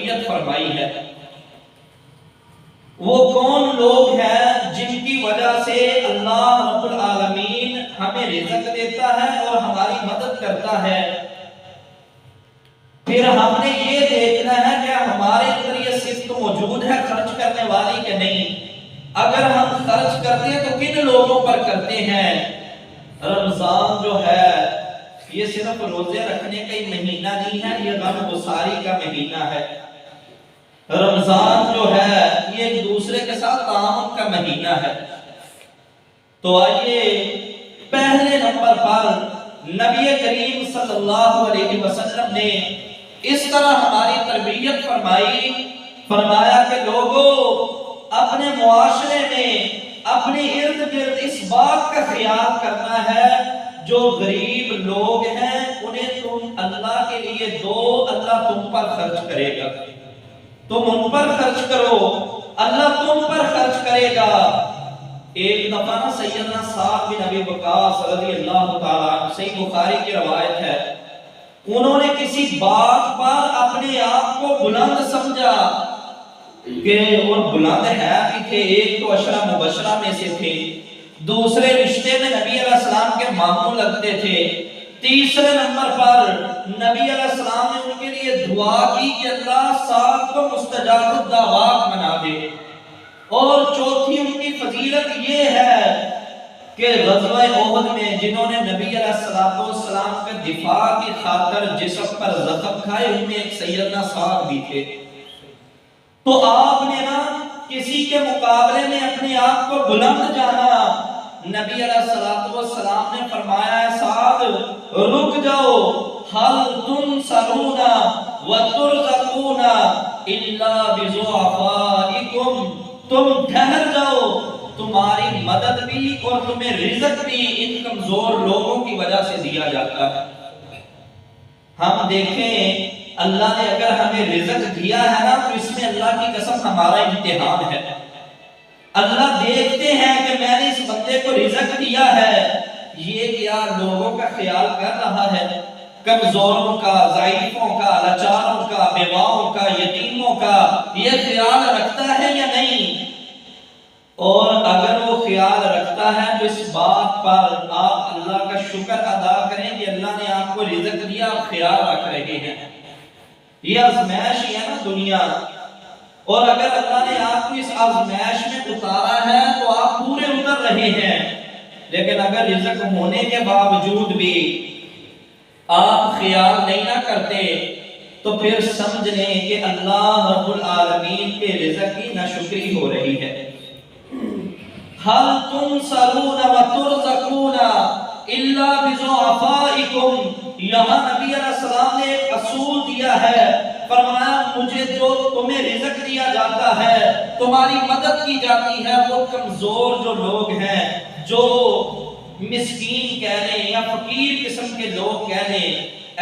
تربیت فرمائی ہے۔ وہ کون لوگ ہیں جن کی وجہ سے اللہ رب العالمین ہمیں رزق دیتا ہے اور ہماری مدد کرتا ہے؟ پھر ہم نے یہ دیکھنا ہے کہ ہمارے اندر یہ صفت موجود ہے خرچ کرنے والی کہ نہیں۔ اگر ہم خرچ کرتے ہیں تو کن لوگوں پر کرتے ہیں؟ رمضان جو ہے یہ صرف روزے رکھنے کا ہی مہینہ نہیں ہے، یہ غم گساری کا مہینہ ہے۔ رمضان جو ہے یہ ایک دوسرے کے ساتھ تعاون کا مہینہ ہے۔ تو آئیے پہلے نمبر پر نبی کریم صلی اللہ علیہ وسلم نے اس طرح ہماری تربیت فرمائی، فرمایا کہ لوگوں اپنے معاشرے میں اپنے ارد گرد اس بات کا خیال کرنا ہے جو غریب لوگ ہیں انہیں تم اللہ کے لیے دو، اللہ تم پر خرچ کرے گا۔ تم ان پر خرچ کرو، اللہ تم پر خرچ کرے گا۔ ایک دفعہ نا سیدنا سعد بن ابی وقاص رضی اللہ تعالیٰ عنہ، صحیح بخاری کی روایت ہے، انہوں نے کسی بات پر اپنے آپ کو بلند سمجھا کہ اور بلند ہے بھی تھے، ایک تو عشرہ مبشرہ میں سے تھے، دوسرے رشتے میں نبی علیہ السلام کے ماموں لگتے تھے، تیسرے نمبر پر نبی علیہ السلام نے ان کے لیے دعا کی کہ اللہ سعد کو مستجاب الدعوات بنا دے، اور چوتھی ان کی فضیلت یہ ہے کہ غزوہ احد میں جنہوں نے نبی علیہ السلام کے دفاع کی خاطر جسم پر زخم کھائے ان میں ایک سیدنا سعد بھی تھے۔ تو آپ نے نا کسی کے مقابلے میں اپنے آپ کو بلند جانا۔ نبی علیہ السلام نے فرمایا ہے سعد رک جاؤ، حل تنصرون وترزقون الا بضعفائکم، تم ٹھہر جاؤ، تمہاری مدد بھی اور تمہیں رزق بھی ان کمزور لوگوں کی وجہ سے دیا جاتا ہے۔ ہم دیکھیں اللہ نے اگر ہمیں رزق دیا ہے نا تو اس میں اللہ کی قسم ہمارا امتحان ہے۔ اللہ دیکھتے ہیں کہ میں نے اس بندے کو رزق دیا ہے، یہ کیا لوگوں کا خیال کر رہا ہے، کمزوروں کا، ضعیفوں کا، لاچاروں کا، بیواؤں کا، یتیموں کا یہ خیال رکھتا ہے یا نہیں؟ اور اگر وہ خیال رکھتا ہے تو اس بات پر آپ اللہ کا شکر ادا کریں کہ اللہ نے آپ کو رزق دیا، آپ خیال رکھ رہے ہیں۔ یہ آزمائش ہی ہے نا دنیا، اور اگر اللہ نے آپ کو اس آزمائش میں اتارا ہے تو آپ پورے اتر رہے ہیں، لیکن اگر رزق ہونے کے باوجود بھی آپ خیال نہیں نہ کرتے تو پھر سمجھ لیں کہ اللہ رب العالمین کے رزق کی ناشکری ہو رہی ہے۔ حل تنصرون وترزقون الا بضعفائکم، یہاں نبی علیہ السلام نے ایک اصول دیا ہے، فرمایا مجھے جو تمہیں رزق دیا جاتا ہے، تمہاری مدد کی جاتی ہے، وہ کمزور جو لوگ ہیں، جو مسکین کہہ لیں یا فقیر قسم کے لوگ کہہ لیں،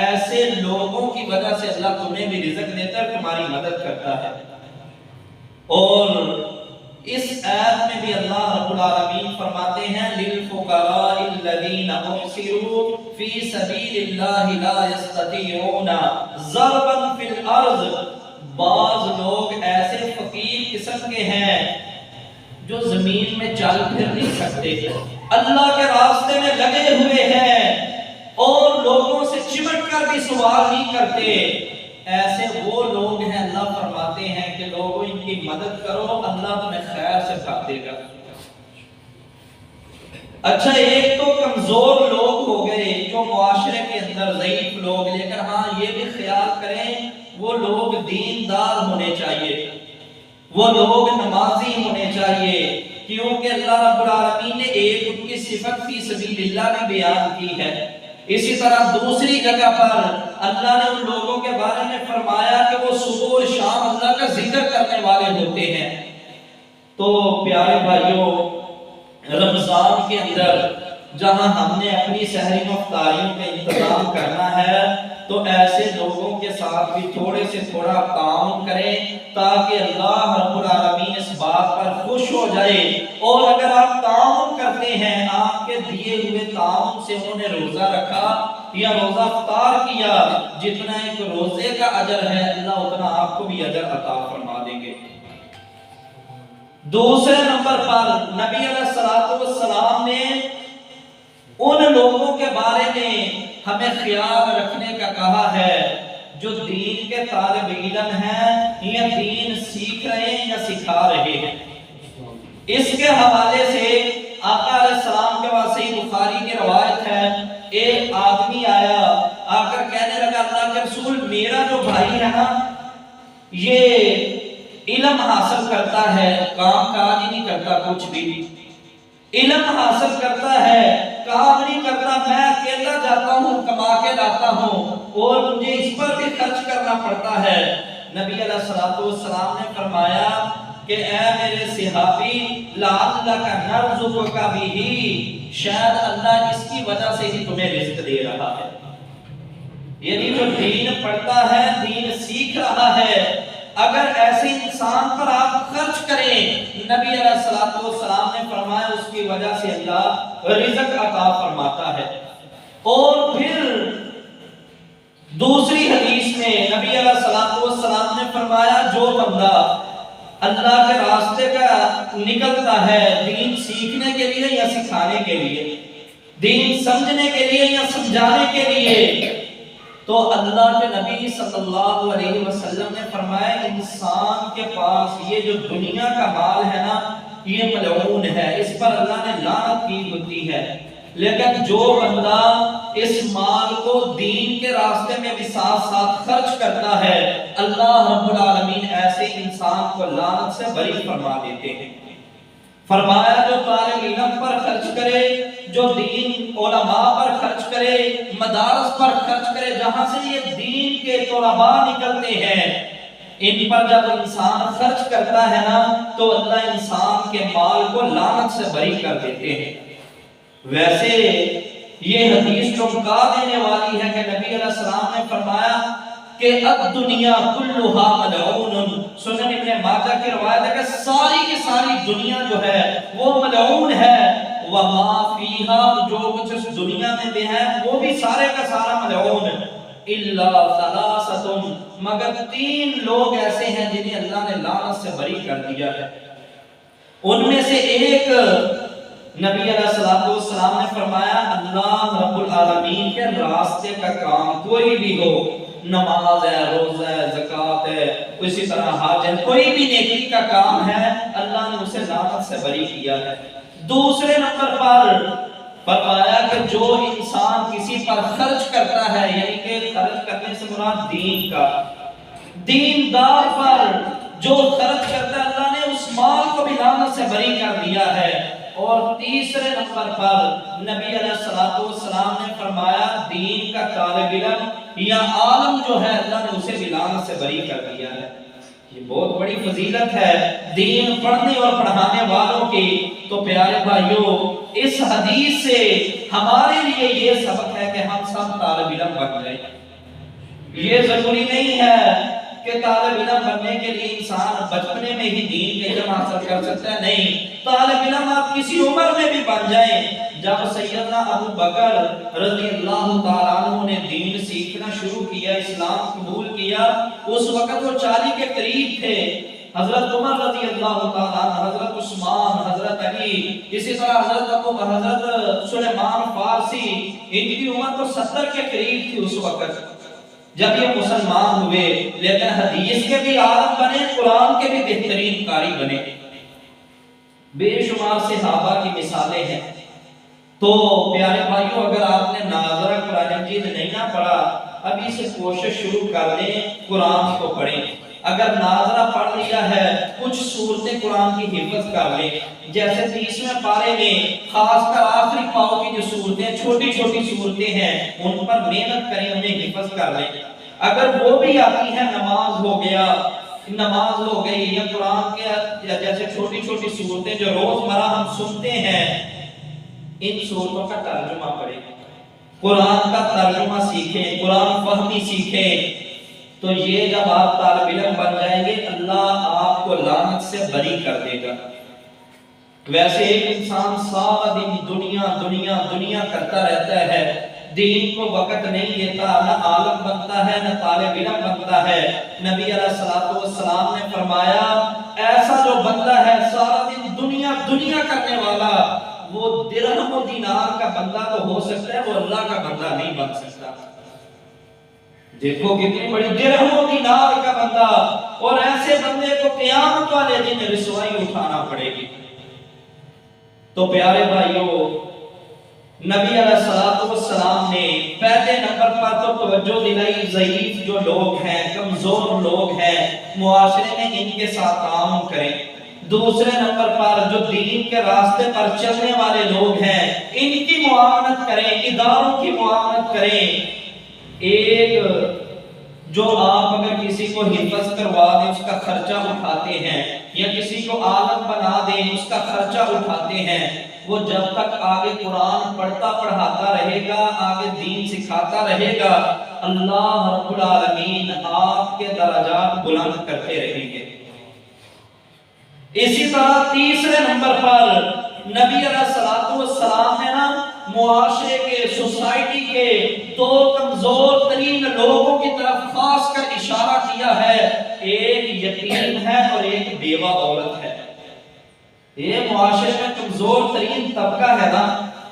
ایسے لوگوں کی وجہ سے اللہ تمہیں بھی رزق دیتا ہے، تمہاری مدد کرتا ہے۔ اور اس آیت میں بھی اللہ رب العالمین فرماتے ہیں للفقراء الذین احصروا فی سبیل اللہ لا یستطیعون ضربا فی الارض، بعض لوگ ایسے فقیر قسم کے ہیں جو زمین میں چل پھر نہیں سکتے، اللہ کے راستے میں لگے ہوئے ہیں اور لوگوں سے چمٹ کر بھی سوال نہیں کرتے، ایسے وہ لوگ ہیں اللہ فرماتے ہیں کہ لوگوں ان کی مدد کرو، اللہ تمہیں خیر سے بھر دے گا۔ اچھا ایک تو کمزور لوگ ہو گئے جو معاشرے کے اندر ضعیف لوگ، لیکن ہاں یہ بھی خیال کریں وہ لوگ دیندار ہونے چاہیے، وہ لوگ نمازی ہونے چاہیے، کیونکہ اللہ رب العالمین نے ایک ان کی صفت فی سبیل اللہ بھی بیان کی ہے۔ اسی طرح دوسری جگہ پر اللہ نے ان لوگوں کے بارے میں فرمایا کہ وہ صبح اور شام اللہ کا ذکر کرنے والے ہوتے ہیں۔ تو پیارے بھائیوں، رمضان کے اندر جہاں ہم نے اپنی سحری و افطاریوں کا انتظام کرنا ہے تو ایسے لوگوں کے ساتھ بھی تھوڑے سے تھوڑا تعاون کریں تاکہ اللہ رب العالمین اس بات پر خوش ہو جائے۔ اور اگر آپ تعاون کرتے ہیں، آپ کے دیے ہوئے تعاون سے انہوں نے روزہ رکھا یا روزہ افطار کیا، جتنا ایک روزے کا اجر ہے اللہ اتنا آپ کو بھی اجر عطا فرما دیں گے۔ دوسرے نمبر پر نبی علیہ السلام نے ان لوگوں کے بارے میں ہمیں خیال رکھنے کا کہا ہے جو دین کے طالب علم ہیں یا دین سیکھ رہے ہیں یا سکھا رہے ہیں۔ اس کے حوالے سے آقا علیہ السلام کے بعد صحیح بخاری کی روایت ہے، ایک آدمی آیا، آ کر کہنے لگا اللہ کے رسول میرا جو بھائی ہے نا یہ علم حاصل کرتا ہے، کام کاج ہی نہیں کرتا، کچھ بھی علم حاصل کرتا ہے کام نہیں کرتا، میں اکیلا جاتا ہوں کما کے لاتا ہوں اور مجھے اس پر بھی خرچ کرنا پڑتا ہے۔ نبی علیہ السلام نے فرمایا کہ اے میرے صحابی لعلک نرزقک بہ، شاید اللہ اس کی وجہ سے ہی تمہیں رزق دے رہا ہے۔ یعنی جو دین پڑھتا ہے، دین سیکھ رہا ہے، اگر ایسے انسان پر آپ خرچ کریں، نبی علیہ السلام نے فرمایا اس کی وجہ سے اللہ رزق عطا فرماتا ہے۔ اور پھر دوسری حدیث میں نبی علیہ السلام نے فرمایا جو بندہ اللہ کے راستے کا نکلتا ہے دین سیکھنے کے لیے یا سکھانے کے لیے، دین سمجھنے کے لیے یا سمجھانے کے لیے، تو اللہ کے نبی صلی اللہ علیہ وسلم نے فرمایا انسان کے پاس یہ جو دنیا کا مال ہے نا یہ ملعون ہے، اس پر اللہ نے لعنت کی ہوتی ہے، لیکن جو بندہ اس مال کو دین کے راستے میں بھی ساتھ ساتھ خرچ کرتا ہے اللہ رب العالمین ایسے انسان کو لعنت سے بری فرما دیتے ہیں۔ فرمایا جو طالب علم پر خرچ کرے، جو دین علماء پر خرچ کرے، مدارس پر خرچ کرے، جہاں سے یہ دین کے طلباء نکلتے ہیں، ان پر جب انسان خرچ کرتا ہے نا تو اللہ انسان کے مال کو لعنت سے بری کر دیتے ہیں۔ ویسے یہ حدیث چمکا دینے والی ہے کہ نبی علیہ السلام نے فرمایا کہ الدنیا کلھا ملعون، سنن ابن ماجہ کی روایت ہے کہ ساری کی ساری دنیا جو ہے وہ ملعون ہے، وما فیہا، جو کچھ اس دنیا میں بھی ہے وہ بھی سارے کا سارا ملعون، الا ثلاثۃ، مگر 3 لوگ ایسے ہیں جنہیں اللہ نے لعنت سے بری کر دیا ہے۔ ان میں سے ایک نبی علیہ السلام نے فرمایا اللہ رب العالمین کے راستے کا کام کوئی بھی ہو، نماز ہے، روزہ ہے، زکوٰۃ ہے، اسی طرح حج ہے، کوئی بھی نیکی کا کام ہے اللہ نے اسے لعنت سے بری کیا ہے۔ دوسرے نمبر پر فرمایا کہ جو انسان کسی پر خرچ کرتا ہے، یعنی کہ خرچ کرنے سے مراد دین کا، دیندار پر جو خرچ کرتا ہے اللہ نے اس مال کو بھی لعنت سے بری کر دیا ہے۔ اور تیسرے نمبر پر نبی علیہ السلام نے فرمایا دین کا طالب علم یا عالم جو ہے اللہ نے اسے بھی لعنت سے بری کر دیا ہے۔ یہ بہت بڑی فضیلت ہے دین پڑھنے اور پڑھانے والوں کی۔ تو پیارے بھائیوں اس حدیث سے ہمارے لیے یہ سبق ہے کہ ہم سب طالب علم بن جائیں۔ یہ ضروری نہیں ہے کہ طالب علم بننے کے لیے انسان بچپنے میں ہی دین کے علم حاصل کر سکتا ہے، نہیں، طالب علم آپ کسی عمر میں بھی بن جائیں۔ جب سیدنا ابو بکر رضی اللہ تعالیٰ عنہ نے دین سیکھنا شروع کیا، اسلام قبول کیا، اس وقت وہ 40 کے قریب تھے۔ حضرت عمر رضی اللہ تعالیٰ عنہ، حضرت عثمان، حضرت علی، اسی طرح حضرت سلیمان فارسی، ان کی عمر تو 70 کے قریب تھی اس وقت جب یہ مسلمان ہوئے، لیکن حدیث کے بھی عالم بنے، قرآن کے بھی بہترین قاری بنے۔ بے شمار صحابہ کی مثالیں ہیں۔ تو پیارے بھائیوں اگر آپ نے ناظرہ قرآن مجید نہیں نہ پڑھا، ابھی سے کوشش شروع کر لیں، قرآن کو پڑھیں۔ اگر ناظرہ پڑھ لیا ہے، کچھ سورتیں قرآن کی حفظ کر لیں، جیسے 30ویں پارے میں خاص کر آخری پاؤ کی جو سورتیں چھوٹی چھوٹی صورتیں ہیں ان پر محنت کریں، انہیں حفظ کر لیں۔ اگر وہ بھی آتی ہے، نماز ہو گیا، نماز ہو گئی، یا قرآن کے جیسے چھوٹی چھوٹی صورتیں جو روزمرہ ہم سنتے ہیں، ان صورتوں کا ترجمہ پڑھیں، قرآن کا ترجمہ سیکھیں، قرآن فہمی سیکھیں، تو یہ جب آپ طالب علم بن جائیں گے اللہ آپ کو لعنت سے بری کر دے گا۔ ویسے ایک انسان سارا دن دنیا دنیا دنیا کرتا رہتا ہے، دین کو وقت نہیں دیتا، نہ عالم بنتا ہے نہ طالب علم بنتا ہے۔ نبی علیہ الصلوۃ والسلام نے فرمایا ایسا جو بندہ ہے سارا دن دنیا کرنے والا، وہ درہم و دینار کا بندہ تو ہو سکتا ہے، وہ اللہ کا بندہ نہیں بن سکتا۔ دیکھو کتنی بڑی درہم و دینار کا بندہ، اور ایسے بندے کو قیامت والے دن رسوائی اٹھانا پڑے گی۔ تو پیارے بھائیوں، نبی علیہ الصلوۃ والسلام نے پہلے نمبر پر تو توجہ دلائی ضعیف جو لوگ ہیں، کمزور لوگ ہیں، معاشرے میں ان کے ساتھ تعاون کریں۔ دوسرے نمبر پر جو دین کے راستے پر چلنے والے لوگ ہیں ان کی معاونت کریں، اداروں کی معاونت کریں۔ ایک جو آپ اگر کسی کو حفظ کروا دیں اس کا خرچہ اٹھاتے ہیں، یا کسی کو عالم بنا دیں اس کا خرچہ اٹھاتے ہیں، وہ جب تک آگے قرآن پڑھتا پڑھاتا رہے گا، آگے دین سکھاتا رہے گا، اللہ رب العالمین آپ کے درجات بلند کرتے رہیں گے۔ اسی طرح تیسرے نمبر پر نبی علیہ الصلوۃ والسلام نے معاشرے کے، سوسائٹی کے دو کمزور ترین لوگوں کی طرف خاص کر اشارہ کیا ہے، ایک یتیم ہے اور ایک بیوہ عورت ہے۔ یہ معاشرے میں کمزور ترین طبقہ ہے نا،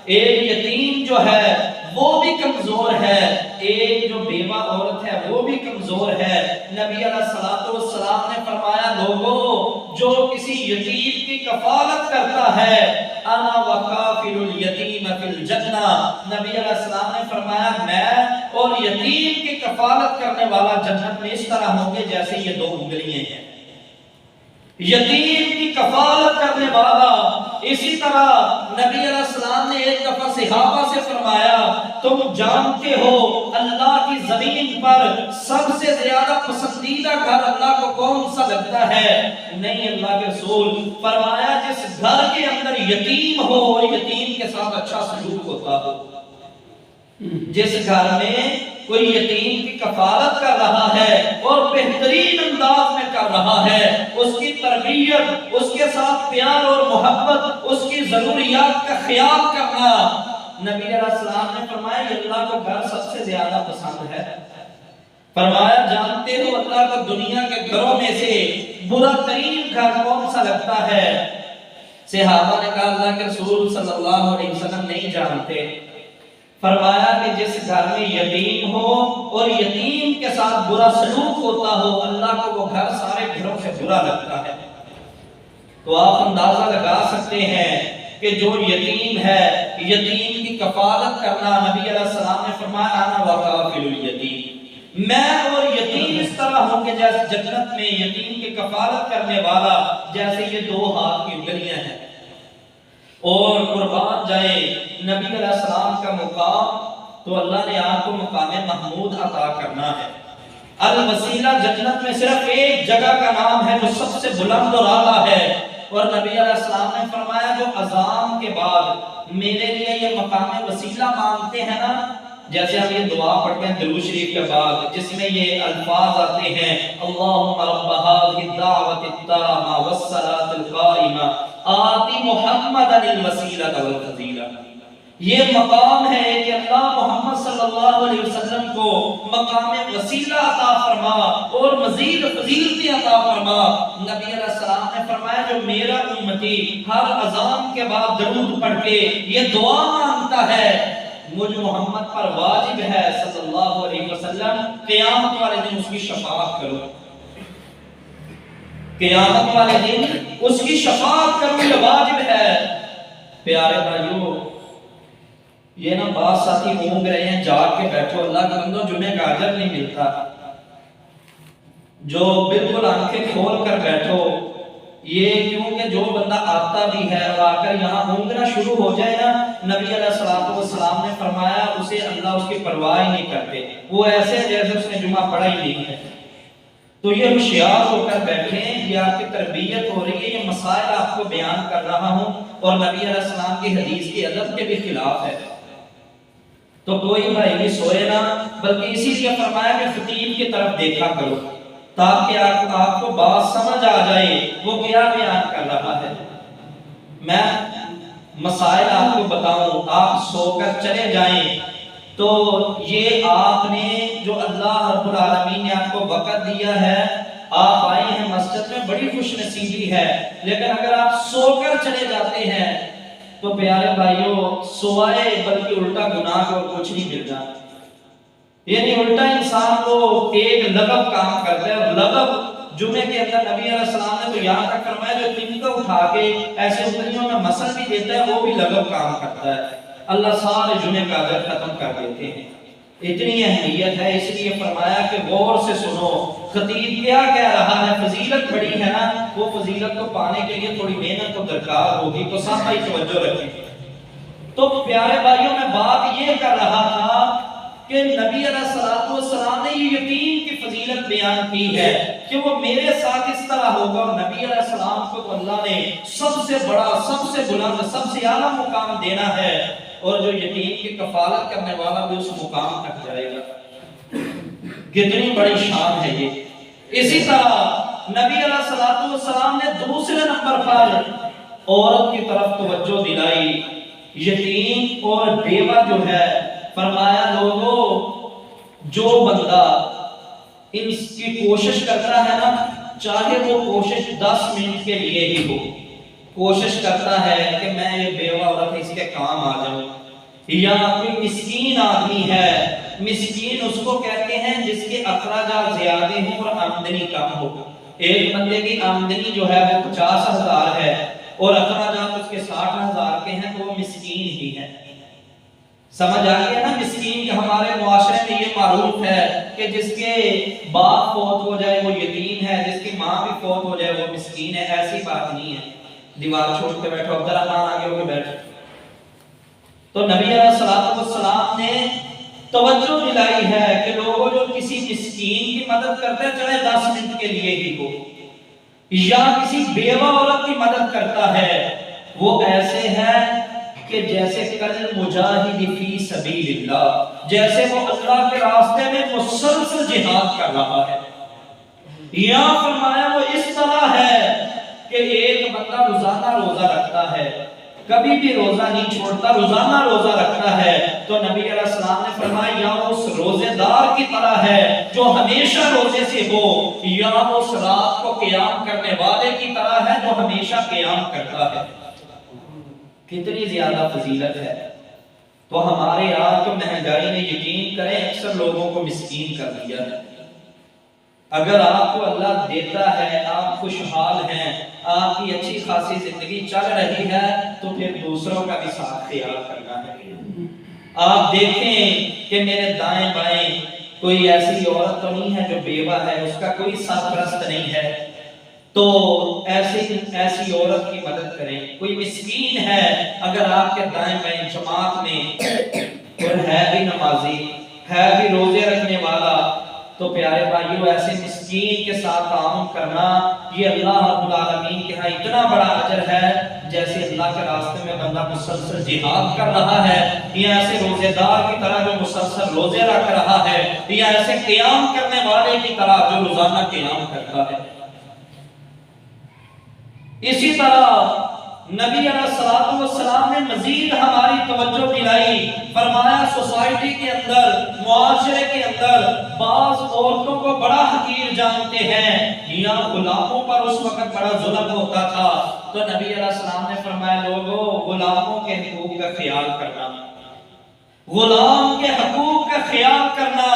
ایک یتیم جو ہے وہ بھی کمزور ہے، ایک جو بیوہ عورت ہے وہ بھی کمزور ہے۔ نبی علیہ الصلوۃ والسلام نے فرمایا لوگوں جو کسی یتیم کی کفالت کرتا ہے، انا وکافل الیتیم فی الجنہ، نبی علیہ السلام نے فرمایا میں اور یتیم کی کفالت کرنے والا جنت میں اس طرح ہوں گے جیسے یہ دو انگلیاں ہیں۔ یتیم کی کفالت کرنے والا۔ اسی طرح نبی علیہ السلام نے ایک دفعہ صحابہ سے فرمایا تم جانتے ہو اللہ کی زمین پر سب سے زیادہ پسندیدہ گھر اللہ کو کون سا لگتا ہے؟ نہیں اللہ کے رسول، فرمایا جس گھر کے اندر یتیم ہو اور یتیم کے ساتھ اچھا سلوک ہوتا ہو۔ جس گھر میں کوئی یتیم کی کفالت کر رہا ہے اور بہترین انداز میں کر رہا ہے، اس کی تربیت، اس کے ساتھ پیار اور محبت، اس کی ضروریات کا خیال کرنا، نبی علیہ السلام نے فرمایا یہ اللہ کو گھر سب سے زیادہ پسند ہے۔ فرمایا جانتے ہو اللہ کو دنیا کے گھروں میں سے برا ترین گھر کون سا لگتا ہے؟ صحابہ نے کہا اللہ کے رسول صلی اللہ علیہ وسلم نہیں جانتے۔ فرمایا کہ جس گھر میں یتیم ہو اور یتیم کے ساتھ برا سلوک ہوتا ہو، اللہ کو وہ گھر سارے گھروں سے برا لگتا ہے۔ تو آپ اندازہ لگا سکتے ہیں کہ جو یتیم ہے، یتیم کی کفالت کرنا، نبی علیہ السلام نے فرمایا انا وکافل الیتیم، میں اور یتیم اس طرح ہوں کہ جیسے جنت میں یتیم کی کفالت کرنے والا جیسے یہ دو ہاتھ کی انگلیاں ہیں۔ اور قربان جائے نبی علیہ السلام کا مقام تو اللہ نے آپ کو مقام محمود عطا کرنا ہے۔ الوسیلہ جنت میں صرف ایک جگہ کا نام ہے جو سب سے بلند اور اعلیٰ ہے، اور نبی علیہ السلام نے فرمایا جو اذان کے بعد میرے لیے یہ مقام وسیلہ مانگتے ہیں نا، جیسے ہم یہ دعا پڑھتے ہیں درود شریف کے بعد جس میں یہ الفاظ آتے ہیں اللہم رب هذه الدعوة التامة والصلاة القائمة آتی محمد الوسیلۃ والفضیلہ، یہ مقام ہے کہ اللہ محمد صلی اللہ علیہ وسلم کو مقام وسیلہ عطا فرما اور مزید فضیلتیں عطا فرما۔ نبی علیہ السلام نے فرمایا جو میرا امتی ہر اذان کے بعد درود پڑھ کے یہ دعا مانگتا ہے، مجھ محمد پر واجب ہے صلی اللہ علیہ وسلم قیامت والے دن اس کی شفاعت کرو، قیامت والے دن اس کی شفاعت کرو، یہ واجب ہے۔ پیارے بھائیو، یہ نا بعض ساتھی اونگ رہے ہیں جاگ کے بیٹھو، اللہ کا بندو جمعے کا اجر نہیں ملتا، جو بالکل آنکھیں کھول کر بیٹھو، یہ کیونکہ جو بندہ آتا بھی ہے اور آ کر یہاں اونگنا شروع ہو جائے نا، نبی علیہ السلام نے فرمایا اسے اللہ اس کی پرواہ ہی نہیں کرتے، وہ ایسے جیسے اس نے جمعہ پڑھا ہی نہیں ہے۔ تو یہ ہوشیار ہو کر بیٹھیں، یہ آپ کی تربیت ہو رہی ہے، یہ مسائل آپ کو بیان کر رہا ہوں اور نبی علیہ السلام کی حدیث کے ادب کے بھی خلاف ہے، تو کوئی بھائی بھی سوئے نہ، بلکہ اسی لیے فرمایا کہ خطیب کی طرف دیکھا کرو تاکہ آپ کو بات سمجھ آ جائے وہ کیا بیان کر رہا ہے۔ میں مسائل آپ کو بتاؤں، آپ سو کر چلے جائیں، تو یہ آپ نے جو اللہ رب العالمین نے آپ کو وقت دیا ہے، آپ آئے ہیں مسجد میں، بڑی خوش نصیبی ہے، لیکن اگر آپ سو کر چلے جاتے ہیں تو پیارے بھائیوں سوائے بلکہ الٹا گناہ کو کچھ نہیں مل جاتا، یعنی الٹا انسان کو ایک لغو کام کرتا ہے، اور لغو جمعے کے اندر نبی علیہ السلام نے تو یہاں تک فرمایا جو تن کو اٹھا کے ایسے انگلیوں میں مسل بھی دیتا ہے وہ بھی لغو کام کرتا ہے، اللہ سارے جمعے کا اجر ختم کر دیتے ہیں۔ اتنی اہمیت ہے، اس لیے فرمایا کہ غور سے سنو خطیب کیا کہہ رہا ہے، فضیلت بڑی ہے نا، وہ فضیلت کو پانے کے لیے تھوڑی محنت تو درکار ہوگی، تو سب بھائی توجہ رکھیں۔ تو پیارے بھائیوں میں بات یہ کر رہا تھا کہ نبی علیہ السلام نے یہ یقین کی فضیلت بیان کی ہے کہ وہ میرے ساتھ اس طرح ہوگا، اور نبی علیہ السلام کو تو اللہ نے سب سے بڑا، سب سے بلند، سب سے اعلیٰ مقام دینا ہے، اور جو یقین کی کفالت کرنے والا بھی اس مقام تک جائے گا۔ کتنی بڑی شان ہے یہ۔ اسی طرح نبی علیہ السلام نے دوسرے نمبر پر عورت کی طرف توجہ دلائی، یتیم اور بیوہ جو ہے، فرمایا لوگوں جو بندہ ان کی کوشش کرتا ہے نا، چاہے وہ کوشش 10 منٹ کے لیے ہی ہو، کوشش کرتا ہے کہ میں یہ بیوہ عورت اس کے کام آ جاؤں، یا کوئی مسکین آدمی ہے، مسکین اس کو کہتے ہیں جس کے اخراجات زیادہ ہوں اور آمدنی کم ہو، ایک بندے کی آمدنی جو ہے وہ 50,000 ہے اور اخراجات اس کے 60,000 کے ہیں، تو وہ مسکین ہی ہے۔ سمجھ آئی ہے نا، مسکین کہ ہمارے معاشرے میں یہ معروف ہے کہ جس کے باپ فوت ہو جائے وہ یتیم ہے، جس کی ماں بھی فوت ہو جائے وہ مسکین ہے، ایسی بات نہیں ہے۔ دیوار چھوڑ کے بیٹھو، عبدالرحمن آگے ہو کے بیٹھو۔ تو نبی علیہ السلام نے توجہ دلائی ہے کہ لوگوں جو کسی مسکین کی مدد کرتے ہیں چاہے 10 منٹ کے لیے ہی ہو، یا کسی بیوہ عورت کی مدد کرتا ہے، وہ ایسے ہے کہ جیسے کل مجاہد فی سبیل اللہ، جیسے وہ اللہ کے راستے میں مسلسل جہاد کر رہا ہے، یا فرمایا وہ اس طرح ہے کہ ایک بندہ روزانہ روزہ رکھتا ہے، کبھی بھی روزہ نہیں چھوڑتا، روزانہ روزہ رکھتا ہے، تو نبی علیہ السلام نے فرمایا یا اس روزے دار کی طرح ہے جو ہمیشہ روزے سے ہو، یا اس رات کو قیام کرنے والے کی طرح ہے جو ہمیشہ قیام کرتا ہے۔ کتنی زیادہ فضیلت ہے۔ تو ہمارے آج تو مہنگائی نے یقین کریں اکثر لوگوں کو مسکین کر دیا ہے۔ اگر آپ کو اللہ دیتا ہے، آپ خوشحال ہیں، آپ کی اچھی خاصی زندگی چل رہی ہے، تو پھر دوسروں کا بھی ساتھ خیال کرنا ہے۔ آپ دیکھیں کہ میرے دائیں بائیں کوئی ایسی عورت تو نہیں ہے جو بیوہ ہے، اس کا کوئی سرپرست نہیں ہے، تو ایسی عورت کی مدد کریں۔ کوئی مسکین ہے، اگر آپ کے دائیں بائیں جماعت میں اور ہے بھی نمازی، ہے بھی روزے رکھنے والا، تو پیارے بھائیو ایسے مسکین کے ساتھ تعاون کرنا یہ اللہ رب العالمین کے ہاں اتنا بڑا اجر ہے، جیسے اللہ کے راستے میں بندہ مسلسل جہاد کر رہا ہے، یا ایسے روزے دار کی طرح جو مسلسل روزے رکھ رہا ہے، یا ایسے قیام کرنے والے کی طرح جو روزانہ قیام کرتا ہے۔ اسی طرح نبی علیہ السلام نے مزید ہماری توجہ دلائی، فرمایا سوسائٹی کے اندر، معاشرے کے اندر بعض عورتوں کو بڑا حقیر جانتے ہیں، یا غلاموں پر اس وقت بڑا ظلم ہوتا تھا، تو نبی علیہ السلام نے فرمایا لوگوں غلاموں کے حقوق کا خیال کرنا، غلام کے حقوق کا خیال کرنا۔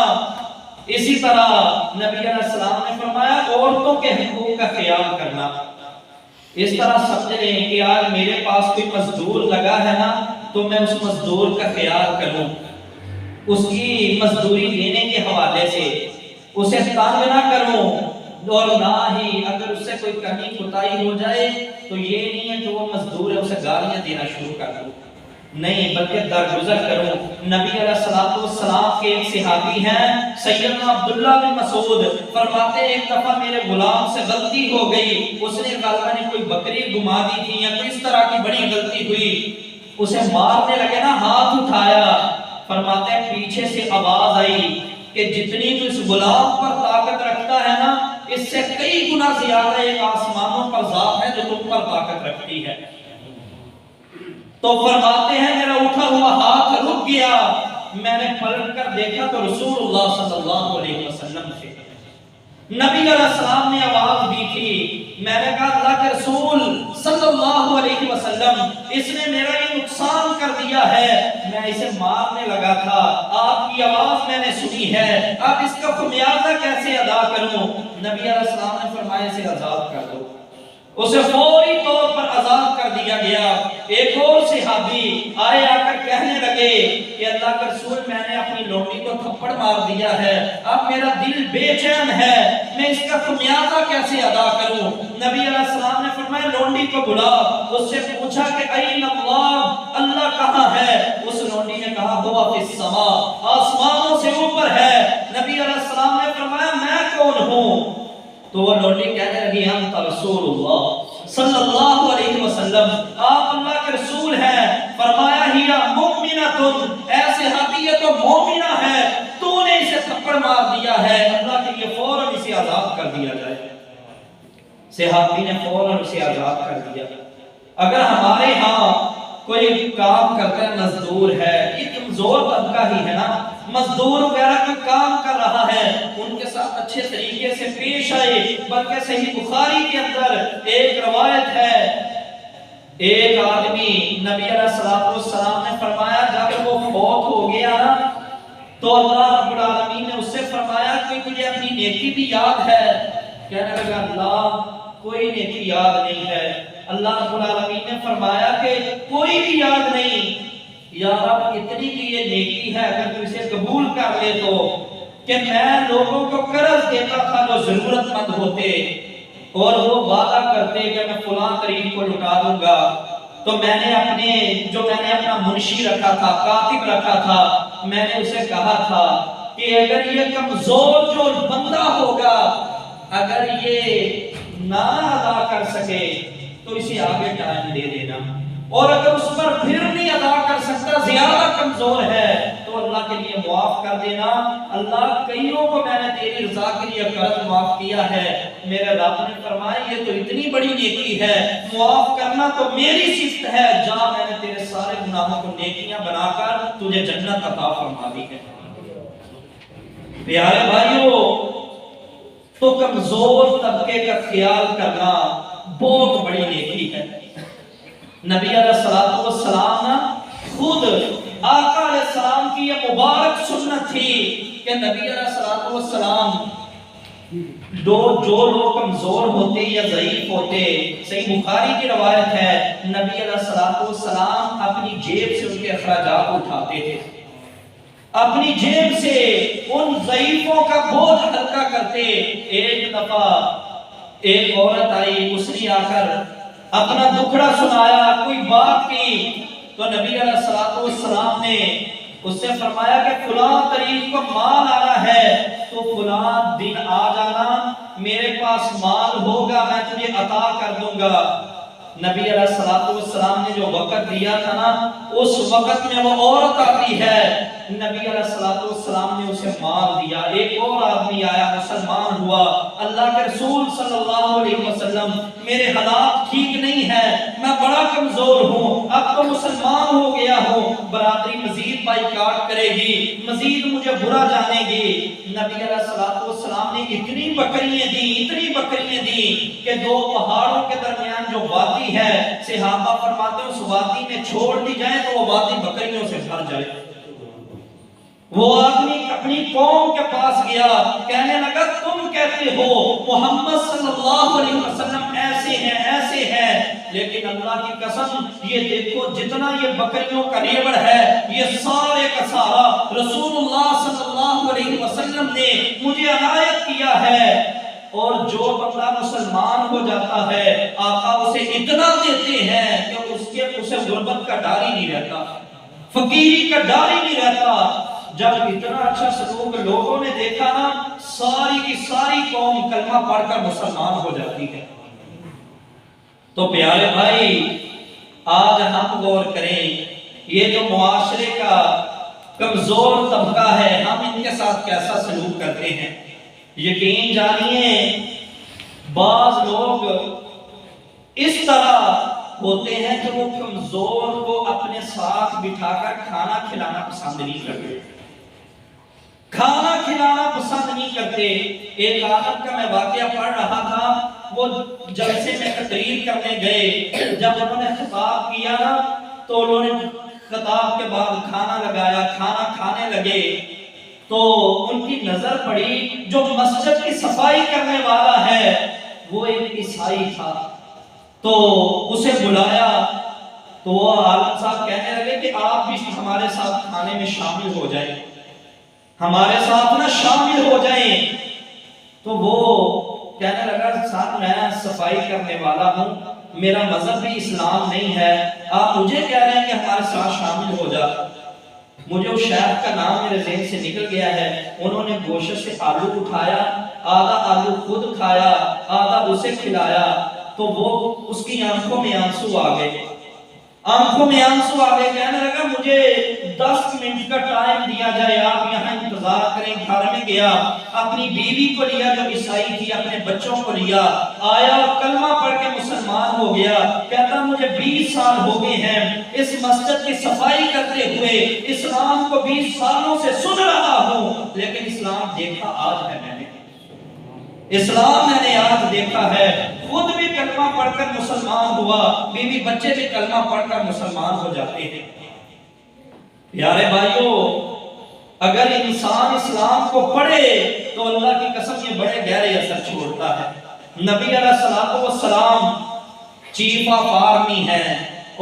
اسی طرح نبی علیہ السلام نے فرمایا عورتوں کے حقوق کا خیال کرنا۔ اس طرح سمجھ لیں کہ آج میرے پاس کوئی مزدور لگا ہے نا، تو میں اس مزدور کا خیال کروں، اس کی مزدوری دینے کے حوالے سے اسے تنگ نہ کروں، اور نہ ہی اگر اس سے کوئی کمی کوتاہی ہو جائے تو یہ نہیں ہے کہ وہ مزدور ہے اسے گالیاں دینا شروع کر دوں، نہیں بلکہ درگزر کروں۔ نبی علیہ السلام کے ایک صحابی ہیں سیدنا عبداللہ بن مسعود، فرماتے ہیں ایک دفعہ میرے غلام سے غلطی ہو گئی، اس نے غالباً کوئی بکری گما دی تھی یا کوئی اس طرح کی بڑی غلطی ہوئی، اسے مارنے لگے نا، ہاتھ اٹھایا، فرماتے ہیں پیچھے سے آواز آئی کہ جتنی تو اس غلام پر طاقت رکھتا ہے نا، اس سے کئی گنا زیادہ ایک آسمانوں پر ذات ہے جو تم پر طاقت رکھتی ہے۔ تو فرماتے ہیں میرا اٹھا ہوا ہاتھ رک گیا، میں نے پلٹ کر دیکھا تو رسول اللہ صلی اللہ علیہ وسلم تھے۔ نبی علیہ السلام نے آواز دی تھی، میں نے کہا اللہ کے رسول صلی اللہ علیہ وسلم اس نے میرا یہ نقصان کر دیا ہے، میں اسے مارنے لگا تھا، آپ کی آواز میں نے سنی ہے، اب اس کا خمیازہ کیسے ادا کروں؟ نبی علیہ السلام نے فرمایا اسے آزاد کر دو۔ اسے فوری طور پر آزاد کر دیا گیا۔ ایک اور صحابی آئے، آ کر کہنے لگے کہ اللہ کے رسول میں نے اپنی لونڈی کو تھپڑ مار دیا ہے، اب میرا دل بے چین ہے، میں اس کا خمیازہ کیسے ادا کروں؟ نبی علیہ السلام نے فرمایا لونڈی کو بلا، اس سے پوچھا کہ این اللہ، اللہ کہاں ہے؟ اس لونڈی نے کہا ہوا فی السماء، آسمانوں سے اوپر ہے۔ نبی علیہ السلام نے فرمایا میں کون ہوں؟ تو وہ لونڈی کہنے لگی انت رسول اللہ صلی اللہ علیہ وسلم، آپ اللہ کے رسول ہیں۔ فرمایا ہی مؤمنۃ، اے صحابی یہ تو مومنہ ہے، تو نے اسے تھپڑ مار دیا ہے، اللہ کے لیے فوراً اسے آزاد کر دیا جائے۔ صحابی نے فوراً اسے آزاد کر دیا۔ اگر ہمارے ہاں کوئی کام کرتا ہے، مزدور ہے، یہ کمزور طبقہ ہی ہے نا، مزدور وغیرہ کا کام کر رہا ہے، ان کے ساتھ اچھے طریقے سے پیش آئے۔ بلکہ صحیح بخاری کے اندر ایک روایت ہے، ایک آدمی نبی علیہ السلام نے فرمایا جب وہ فوت ہو گیا نا تو اللہ رب العالمین نے اس سے فرمایا کہ تجھے اپنی نیکی بھی یاد ہے؟ کہنے لگا اللہ کوئی نیکی یاد نہیں ہے۔ اللہ رب العالمین نے فرمایا کہ کوئی بھی یاد نہیں، یا رب اتنی کی یہ نیکی ہے اگر تو اسے قبول کر لے تو، کہ میں لوگوں کو قرض دیتا تھا جو ضرورت مند ہوتے، اور وہ وعدہ کرتے کہ میں فلاں تاریخ کو لٹا دوں گا، تو میں نے اپنا منشی رکھا تھا، کاتب رکھا تھا، میں نے اسے کہا تھا کہ اگر یہ کمزور جو بندہ ہوگا اگر یہ نہ ادا کر سکے تو اسے آگے ٹائم دے دینا، اور اگر اس پر پھر نہیں ادا کر سکتا، زیادہ کمزور ہے، تو اللہ کے لیے معاف کر دینا۔ اللہ کئیوں کو میں نے تیری رضا کے لیے قرض معاف کیا ہے۔ میرے رب نے فرمایا یہ تو اتنی بڑی نیکی ہے، معاف کرنا تو میری صفت ہے، جا میں نے تیرے سارے گناہوں کو نیکیاں بنا کر تجھے جنت عطا فرما دی ہے۔ پیارے بھائیوں، تو کمزور طبقے کا خیال کرنا بہت بڑی نیکی ہے۔ نبی علیہ السلام خود آقا علیہ السلام کی یہ مبارک سنت تھی کہ نبی علیہ السلام جو لوگ کمزور ہوتے یا ضعیف ہوتے، صحیح بخاری کی روایت ہے، نبی علیہ السلام اپنی جیب سے ان کے اخراجات اٹھاتے تھے، اپنی جیب سے ان ضعیفوں کا بوجھ ہلکا کرتے۔ ایک دفعہ ایک عورت آئی، اس نے آ کر اپنا دکھڑا سنایا، کوئی بات کی، تو نبی علیہ السلام نے اس سے فرمایا کہ فلاں تاریخ کو مال آنا ہے تو فلاں دن آ جانا، میرے پاس مال ہوگا میں تجھے عطا کر دوں گا۔ نبی علیہ السلام نے جو وقت دیا تھا نا، اس وقت میں وہ عورت آتی ہے، نبی علیہ السلام نے اسے مال دیا۔ ایک اور آدمی آیا، مسلمان ہوا، اللہ کے رسول صلی اللہ علیہ وسلم میرے حالات ٹھیک نہیں ہے، میں بڑا کمزور ہوں، اب تو مسلمان ہو گیا ہوں، برادری مزید بائیکاٹ کرے گی، مزید مجھے برا جانے گی۔ نبی علیہ السلام نے اتنی بکریاں دی کہ دو پہاڑوں کے درمیان جو وادی ہے، صحابہ فرماتے ہیں اس وادی میں چھوڑ دی جائے تو وہ وادی بکریوں سے بھر جائے۔ وہ آدمی اپنی قوم کے پاس گیا، کہنے لگا تم کہتے ہو محمد صلی اللہ علیہ وسلم ایسے ہیں، لیکن اللہ کی قسم یہ دیکھو جتنا یہ بکریوں کا ریوڑ ہے، یہ سارے کا سارا رسول اللہ صلی اللہ علیہ وسلم نے مجھے عنایت کیا ہے۔ اور جو بندہ مسلمان ہو جاتا ہے آقا اسے اتنا دیتے ہیں کہ اسے غربت کا ڈر ہی نہیں رہتا، فقیری کا ڈر ہی نہیں رہتا۔ جب اتنا اچھا سلوک لوگوں نے دیکھا نا، ساری کی ساری قوم کلمہ پڑھ کر مسلمان ہو جاتی ہے۔ تو پیارے بھائی، آج ہم غور کریں یہ جو معاشرے کا کمزور طبقہ ہے، ہم ان کے ساتھ کیسا سلوک کرتے ہیں۔ یقین جانیے بعض لوگ اس طرح ہوتے ہیں کہ وہ کمزور کو اپنے ساتھ بٹھا کر کھانا کھلانا پسند نہیں کرتے، کھانا کھلانا پسند نہیں کرتے۔ ایک عالم کا میں واقعہ پڑھ رہا تھا، وہ جلسے میں تقریر کرنے گئے، جب انہوں نے خطاب کیا نا تو انہوں نے خطاب کے بعد کھانا لگایا، کھانا کھانے لگے تو ان کی نظر پڑی جو مسجد کی صفائی کرنے والا ہے وہ ایک عیسائی تھا، تو اسے بلایا تو وہ عالم صاحب کہنے لگے کہ آپ بھی ہمارے ساتھ کھانے میں شامل ہو جائیں، ہمارے ساتھ نہ شامل ہو جائیں۔ تو وہ کہنے لگا صاحب میں صفائی کرنے والا ہوں، میرا مذہب بھی اسلام نہیں ہے، آپ مجھے کہہ رہے ہیں کہ ہمارے ساتھ شامل ہو جا۔ مجھے اس شیخ کا نام میرے ذہن سے نکل گیا ہے، انہوں نے گوشت سے آلو اٹھایا، آدھا آلو خود کھایا، آدھا اسے کھلایا، تو وہ اس کی آنکھوں میں آنسو آ گئے، آنکھوں میں آنسو آ گئے، کہنے لگا مجھے 10 منٹ کا ٹائم دیا جائے، آپ یہاں انتظار کریں۔ گھر میں گیا، اپنی بیوی کو لیا جو عیسائی تھی، اپنے بچوں کو لیا، آیا اور کلمہ پڑھ کے مسلمان ہو گیا۔ کہتا مجھے 20 سال ہو گئے ہیں اس مسجد کی صفائی کرتے ہوئے، اسلام کو 20 سالوں سے سن رہا ہوں، لیکن اسلام دیکھا آج ہے، میں نے اسلام میں نے آج دیکھا ہے۔ خود بھی کلمہ پڑھ کر مسلمان ہوا، بیوی بچے بھی کلمہ پڑھ کر مسلمان ہو جاتے ہیں۔ پیارے بھائیوں، اگر انسان اسلام کو پڑھے تو اللہ کی قسم یہ بڑے گہرے اثر چھوڑتا ہے۔ نبی علیہ السلام چیف آف آرمی ہے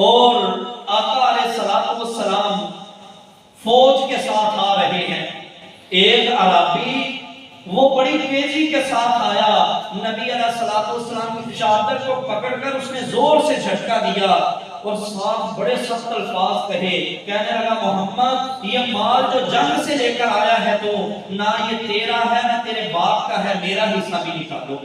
اور آقا علیہ السلام فوج کے ساتھ آ رہے ہیں، ایک عربی وہ بڑی تیزی کے ساتھ آیا، نبی علیہ السلام کی چادر کو پکڑ کر اس نے زور سے جھٹکا دیا اور ساتھ بڑے سخت الفاظ کہے، کہنے لگا محمد یہ مال جو جنگ سے لے کر آیا ہے تو نہ یہ تیرا ہے نہ تیرے باپ کا ہے، میرا حصہ بھی نکالو۔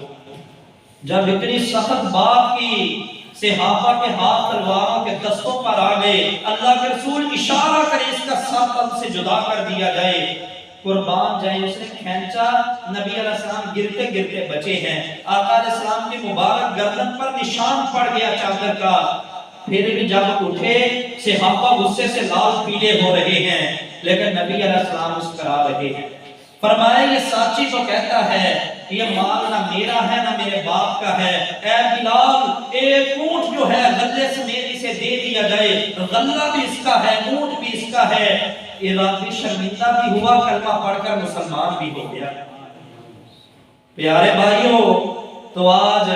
جب اتنی سخت بات کی، صحابہ کے ہاتھ تلواروں کے دستوں پر آ گئے، اللہ کے رسول اشارہ کرے اس کا سر قلب سے جدا کر دیا جائے، قربان جائیں۔ اس نے کھینچا، نبی علیہ السلام گرتے گرتے بچے ہیں، آقا علیہ السلام کی مبارک گردن پر نشان پڑ گیا چادر کا۔ پھر بھی جب اٹھے صحابہ غصے سے لال پیلے ہو رہے ہیں، لیکن نبی علیہ السلام مسکرا رہے ہیں۔ فرمایا یہ ساتھی تو کہتا ہے یہ مال نہ میرا ہے نہ میرے باپ کا ہے، اے بلال ایک اونٹ جو ہے غلے سمیت اسے دے دیا جائے، غلہ بھی اس کا ہے، اونٹ بھی اس کا ہے۔ عراقی شرمندہ بھی ہوا، کلمہ پڑھ کر مسلمان بھی ہو گیا۔ پیارے بھائیوں، تو آج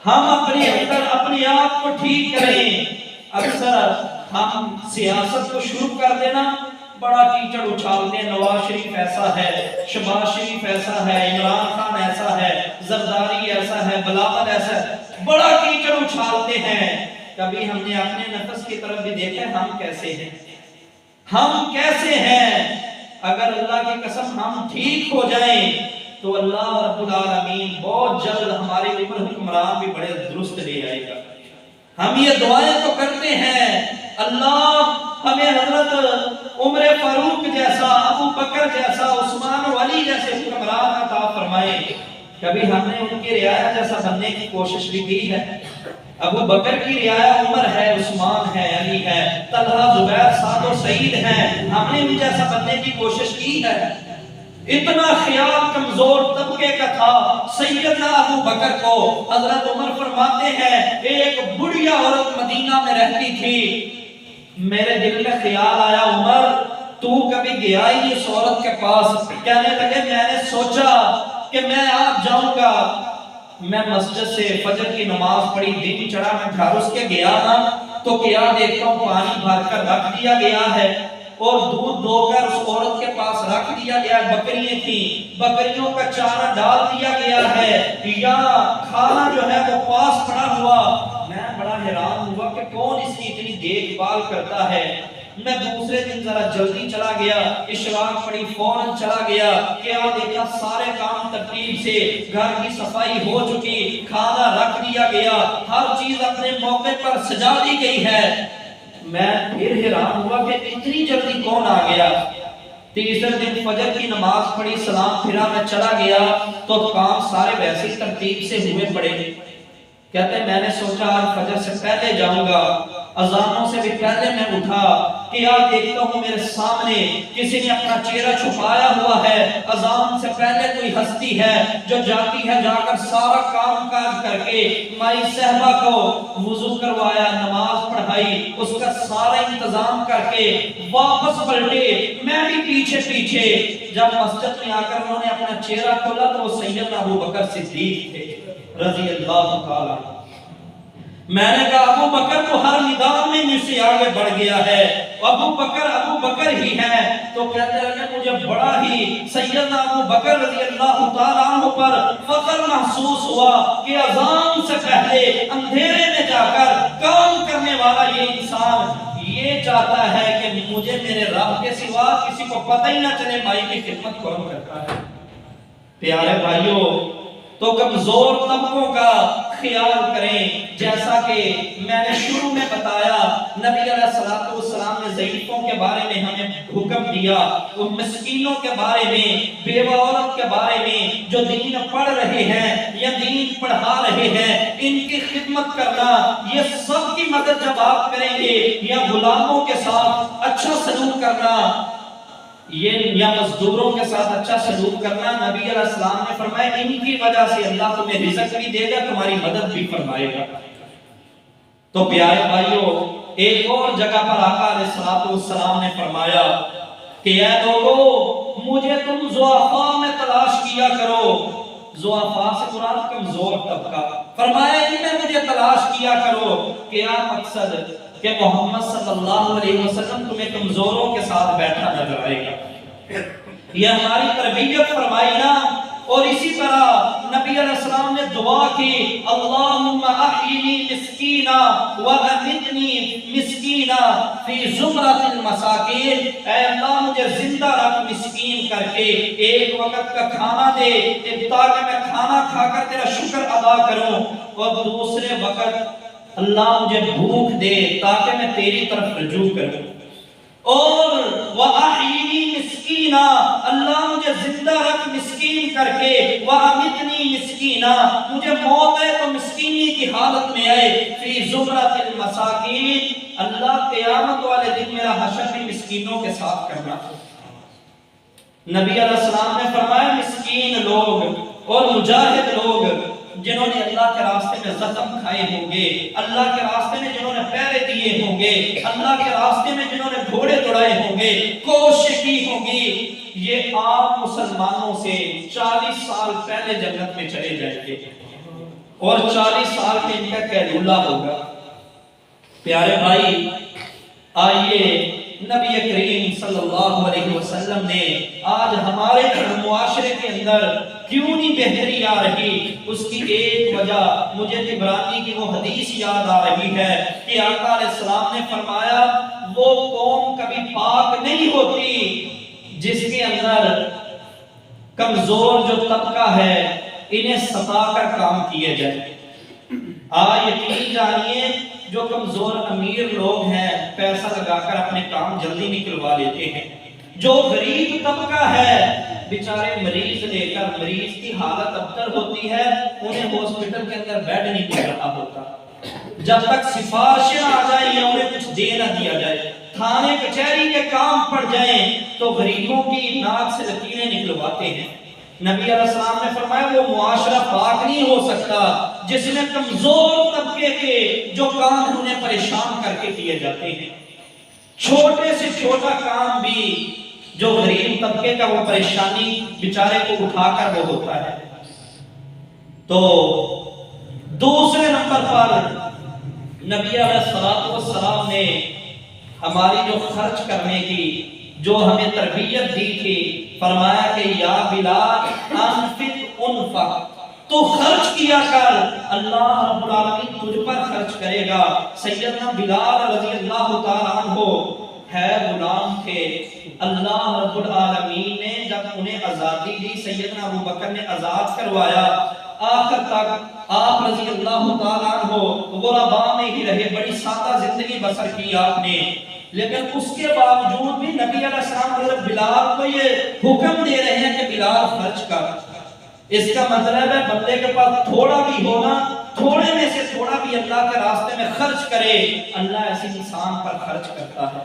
ہم اپنے اندر اپنے آپ کو ٹھیک کریں۔ اکثر ہم سیاست کو شروع کر دینا، بڑا کیچڑ اچھالتے ہیں، نواز شریف ایسا ہے، شہباز شریف ایسا ہے، عمران خان ایسا ہے، زرداری ایسا ہے، بلاول ایسا ہے، بڑا کیچڑ اچھالتے ہیں۔ کبھی ہم نے اپنے نفس کی طرف بھی دیکھا ہم کیسے ہیں، ہم کیسے ہیں؟ اگر اللہ کی قسم ہم ٹھیک ہو جائیں تو اللہ رب العالمین بہت جلد ہمارے اوپر حکمران بھی بڑے درست لے آئے گا۔ ہم یہ دعائیں تو کرتے ہیں، اللہ ہمیں حضرت عمر فاروق جیسا، ابو بکر جیسا، عثمان و علی جیسے حکمران عطا فرمائے۔ کبھی ہم نے ان کی رعایا جیسا بننے کی کوشش بھی کی ہے؟ ابو بکر کی رعایا عمر ہے، عثمان ہے، علی ہے، طلحہ، زبیر، سعد و سعید ہیں، ہم نے ان جیسا بننے کی کوشش کی ہے؟ اتنا خیال کمزور طبقے کا تھا سیدنا ابو بکر کو، حضرت عمر فرماتے ہیں ایک بڑھیا عورت مدینہ میں رہتی تھی، میرے دل میں خیال آیا عمر تو کبھی گیا ہی اس عورت کے پاس؟ کہنے لگے میں نے سوچا کہ میں آج جاؤں گا، میں مسجد سے فجر کی نماز پڑھی، دن چڑھا، میں گھر اس کے گیا نا تو کیا دیکھتا ہوں پانی بھر کر رکھ دیا گیا ہے اور دودھ دو کر اس عورت کے پاس رکھ دیا گیا ہے، بکریاں تھیں، بکریوں کا چارہ ڈال دیا گیا ہے، یا کھانا جو ہے وہ پاس پڑا ہوا۔ میں بڑا حیران ہوا کہ کون اس کی اتنی دیکھ بھال کرتا ہے۔ میں دوسرے دن ذرا جلدی چلا گیا، اشراق پڑی، فوراً چلا گیا، کیا دیکھا سارے کام ترتیب سے، گھر کی صفائی ہو چکی، کھانا رکھ دیا گیا، ہر چیز اپنے موقع پر سجا دی گئی ہے۔ میں پھر حیران ہوا کہ اتنی جلدی کون آ گیا۔ تیسرے دن فجر کی نماز پڑھی، سلام پھرا، میں چلا گیا تو کام سارے ویسے ترتیب سے ہوئے پڑے۔ کہتے ہیں میں نے سوچا آج فجر سے پہلے جاؤں گا، اذانوں سے بھی پہلے میں اٹھا کہ آج دیکھتا ہوں میرے سامنے کسی نے اپنا چہرہ چھپایا ہوا ہے، اذان سے پہلے کوئی ہستی ہے جو جاتی ہے، جا کر سارا کام کاج کر کے مائی صحبہ کو وضو کروایا، نماز پڑھائی، اس کا سارا انتظام کر کے واپس پلٹے، میں بھی پیچھے پیچھے۔ جب مسجد میں آ کر انہوں نے اپنا چہرہ کھولا تو وہ سیدنا ابو بکر صدیق تھے رضی اللہ تعالیٰ۔ میں نے کہا ابو بکر تو ہر میدان میں مجھ سے آگے بڑھ گیا ہے، ابو بکر ہی ہے۔ تو کہتے ہیں مجھے بڑا ہی سیدنا ابو بکر رضی اللہ تعالیٰ عنہ پر فخر محسوس ہوا کہ اذان سے پہلے اندھیرے میں جا کر کام کرنے والا یہ انسان یہ چاہتا ہے کہ مجھے میرے رب کے سوا کسی کو پتہ ہی نہ چلے، مائی کی خدمت کون کرتا ہے۔ پیارے بھائیوں، تو کمزور طبقوں کا خیال کریں، جیسا کہ میں نے شروع میں بتایا نبی علیہ السلام نے ضعیفوں کے بارے میں ہمیں حکم دیا، ان مسکینوں کے بارے میں، بیوہ عورت کے بارے میں جو دین پڑھ رہے ہیں یا دین پڑھا رہے ہیں، ان کی خدمت کرنا، یہ سب کی مدد جب آپ کریں گے، یا غلاموں کے ساتھ اچھا سلوک کرنا، یہ یا مزدوروں کے ساتھ اچھا سلوک کرنا، نبی علیہ السلام نے فرمایا ان کی وجہ سے اللہ تمہیں رزق بھی دے گا، تمہاری مدد بھی فرمائے گا۔ تو پیارے بھائیوں، ایک اور جگہ پر آقا علیہ السلام نے فرمایا کہ اے لوگو مجھے تم ضعفاء میں تلاش کیا کرو۔ ضعفاء سے مراد کمزور طبقہ، فرمایا ان میں مجھے تلاش کیا کرو۔ کیا مقصد؟ کہ محمد صلی اللہ علیہ وسلم تمہیں کمزوروں کے ساتھ بیٹھا نظر آئے گا، یہ ہماری تربیت فرمائی نا۔ اور اسی طرح نبی علیہ السلام نے دعا کی، اللہم احیینی مسکینا وامتنی مسکینا فی زمرۃ المساکین، اے اللہ مجھے زندہ رکھ مسکین کر کے، ایک وقت کا کھانا دے تاکہ میں کھانا کھا کر تیرا شکر ادا کروں، اور دوسرے وقت اللہ مجھے بھوک دے تاکہ میں تیری طرف رجوع کروں، اور وَأَحْيِنِي مِسْكِينًا، اللہ مجھے زندہ رکھ مسکین کر کے، وَأَمِتْنِي مِسْكِينًا، مجھے موت ہے تو مسکینی کی حالت میں آئے، فِي زُمْرَةِ الْمَسَاكِينَ، اللہ قیامت والے دن میرا حشر بھی مسکینوں کے ساتھ کرنا۔ نبی علیہ السلام نے فرمایا مسکین لوگ اور مجاہد لوگ جنہوں نے اللہ کے راستے میں زخم کھائے ہوں گے، اللہ کے راستے میں جنہوں نے پہرے دیے ہوں گے، اللہ کے راستے میں جنہوں نے گھوڑے دوڑائے ہوں گے، کوشش کی ہوگی، یہ عام مسلمانوں سے 40 سال پہلے جنت میں چلے جائیں گے، اور 40 سال کے ان کا قیلولہ ہوگا۔ پیارے بھائی، آئیے نبی کریم صلی اللہ علیہ وسلم نے آج ہمارے معاشرے کے اندر کیوں نہیں بہتری آ رہی، اس کی ایک وجہ مجھے طبرانی کی وہ حدیث یاد آ رہی ہے کہ آقا علیہ السلام نے فرمایا وہ قوم کبھی پاک نہیں ہوتی جس کے اندر کمزور جو طبقہ ہے انہیں ستا کر کام کیے جائے۔ یقین جانیے جو کمزور امیر لوگ ہیں پیسہ لگا کر اپنے کام جلدی نکلوا لیتے ہیں، جو غریب طبقہ ہے بیچارے مریض لے کر، مریض کی حالت ابتر ہوتی ہے، انہیں ہاسپٹل کے اندر بیڈ نہیں مل رہا ہوتا، جب تک سفارشیں آ جائیں یا انہیں کچھ دے نہ دیا جائے، تھانے کچہری کے کام پڑ جائیں تو غریبوں کی ناک سے لکیریں نکلواتے ہیں۔ نبی علیہ السلام نے فرمایا وہ معاشرہ پاک نہیں ہو سکتا جس میں کمزور طبقے کے جو کام انہیں پریشان کر کے کیے جاتے ہیں، چھوٹے سے چھوٹا کام بھی جو غریب طبقے کا وہ پریشانی بیچارے کو اٹھا کر وہ ہوتا ہے۔ تو دوسرے نمبر پر نبی علیہ السلام نے ہماری جو خرچ کرنے کی جو ہمیں تربیت دی تھی، فرمایا کہ یا بلال انفق انفق، تو خرچ کیا کر، اللہ رب العالمین تجھ پر خرچ کرے گا۔ سیدنا بلال رضی اللہ تعالیٰ عنہ ہے غلام تھے، اللہ رب العالمین نے جب انہیں آزادی دی، سیدنا ابو بکر نے آزاد کروایا، آخر تک آپ رضی اللہ تعالیٰ عنہ غرباء میں ہی رہے، بڑی سادہ زندگی بسر کی آپ نے، لیکن اس کے باوجود بھی نبی علیہ السلام حضرت بلال کو یہ حکم دے رہے ہیں کہ بلال خرچ کر۔ اس کا مطلب ہے بندے کے پاس تھوڑا بھی ہونا تھوڑے میں سے تھوڑا بھی اللہ کے راستے میں خرچ کرے، اللہ ایسے انسان پر خرچ کرتا ہے۔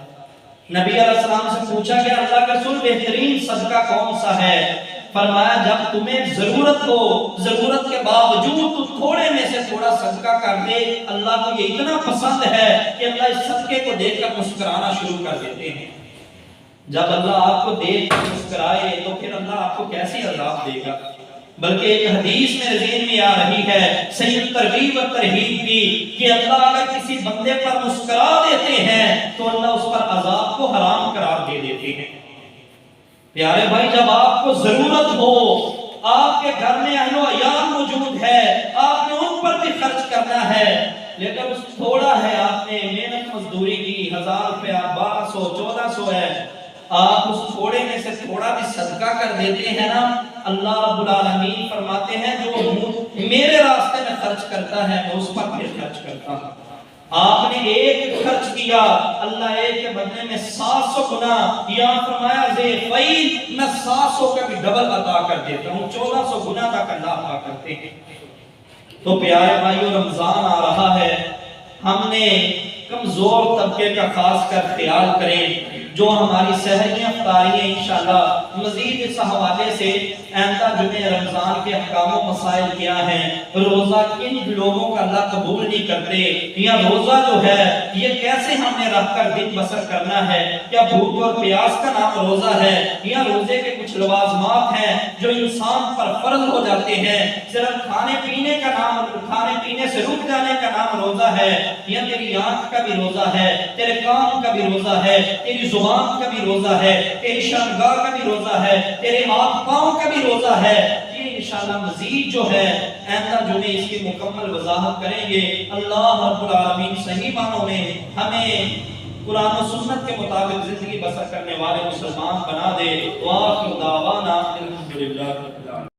نبی علیہ السلام سے پوچھا کہ اللہ کا رسول بہترین صدقہ کون سا ہے؟ فرمایا جب تمہیں ضرورت ہو، ضرورت کے باوجود تو تھوڑے میں سے تھوڑا صدقہ کر دے، اللہ کو یہ اتنا پسند ہے کہ اللہ اس صدقے کو دیکھ کر مسکرانا شروع کر دیتے ہیں۔ جب اللہ آپ کو دیکھ کر مسکرائے تو پھر اللہ آپ کو کیسی عذاب دے گا؟ بلکہ ایک حدیث میں ذہن میں آ رہی ہے سید ترغیب و ترہیب کی کہ اللہ اگر کسی بندے پر مسکرا دیتے ہیں تو اللہ اس پر عذاب کو حرام قرار دے دیتے ہیں۔ پیارے بھائی، جب آپ کو ضرورت ہو، آپ کے گھر میں اہل و عیال موجود ہے، آپ نے ان پر بھی خرچ کرنا ہے، لیکن اس تھوڑا ہے، آپ نے محنت مزدوری کی، 1000 روپیہ 1200 1400 ہے، آپ اس تھوڑے میں سے تھوڑا بھی صدقہ کر دیتے ہیں نا، اللہ رب العالمین فرماتے ہیں جو میرے راستے میں خرچ کرتا ہے میں اس پر پھر خرچ کرتا ہوں۔ آپ نے ایک خرچ کیا، اللہ ایک کے بدلے میں 700 گنا، یا فرمایا فَإِذْ میں 700 کا بھی ڈبل عطا کر دیتا ہوں، 1400 گنا تک اللہ عطا کرتے ہیں۔ تو پیارے بھائیو، رمضان آ رہا ہے، ہم نے کمزور طبقے کا خاص کر خیال کریں۔ جو ہماری سحریاں افطاریاں انشاءاللہ مزید اس حوالے سے آئندہ جمعہ رمضان کے احکام و مسائل کیا ہیں، روزہ کن لوگوں کا اللہ قبول نہیں کرتے، یا روزہ جو ہے یہ کیسے ہم نے رکھ کر دن بسر کرنا ہے، کیا بھوک اور پیاس کا نام روزہ ہے، یا روزے کے کچھ لوازمات ہیں جو انسان پر فرض ہو جاتے ہیں، صرف کھانے پینے کا نام، کھانے پینے سے رک جانے کا نام روزہ ہے، یا تیری آنکھ کا بھی روزہ ہے، تیرے کان کا بھی روزہ ہے، تیری زبان کا بھی روزہ ہے، تیری شرمگاہ کا بھی روزہ ہے، تیرے ہاتھ پاؤں کا بھی روزہ ہے۔ یہ انشاءاللہ مزید جو ہے آئندہ جمعے اس کی مکمل وضاحت کریں گے۔ اللہ رب العالمین صحیح معنوں میں ہمیں قرآن و سنت کے مطابق زندگی بسر کرنے والے مسلمان بنا دے۔ وآخر دعوانا الحمدللہ۔